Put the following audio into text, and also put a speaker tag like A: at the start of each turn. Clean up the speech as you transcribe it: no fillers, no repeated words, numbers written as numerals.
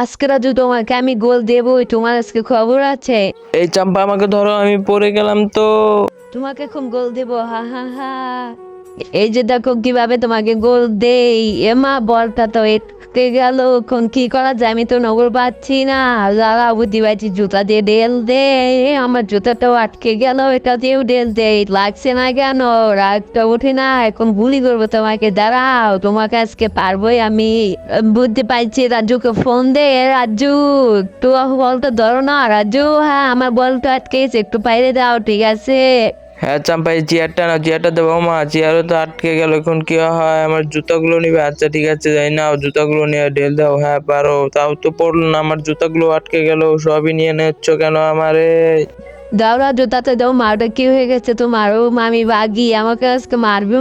A: আজকে রাজু তোমাকে আমি গোল দেবই, তোমার আজকে খবর আছে।
B: এই চাম্পা আমাকে ধরো, আমি পড়ে গেলাম তো।
A: তোমাকে এখন গোল দেবো, হা হা হা। এই যে দেখো কিভাবে তোমাকে গোল দেই। এমা বলটা তো এটকে গেল, এখন কি করা যায়, আমি তো নগর পাচ্ছি না। যারা বুদ্ধি পাচ্ছি, জুতা দিয়ে ডেল দে। আমার জুতাটাও আটকে গেল, এটা দিয়েও ডেল দে। লাগছে না কেন, রাগটা ওঠে না, এখন গুলি করবো তোমাকে, দাঁড়াও, তোমাকে আজকে পারবোই আমি। বুদ্ধি পাইছি, রাজুকে ফোন দে। রাজু, একটু বলটা ধরো না রাজু। হ্যাঁ, আমার বলটা আটকে গেছে, একটু বাইরে দাও, ঠিক আছে।
B: হ্যাঁ চাম্পা, এই চেয়ারটা না, চেয়ারটা দেবো। মা, চেয়ারও তো আটকে গেল, এখন কি হয়? আমার জুতাগুলো নিবে? আচ্ছা ঠিক আছে, যাই নাও, জুতাগুলো নিয়ে ঢেল দাও। হ্যাঁ পারো, তাও তো পড়লো না, আমার জুতাগুলো আটকে গেল। সবই নিয়ে নিচ্ছ কেন আমারে?
A: দাও রাজু, তাতে দাও, মারটা কি হয়ে গেছে তোমার? ও মামি বাগি আমাকে আজকে মারবে।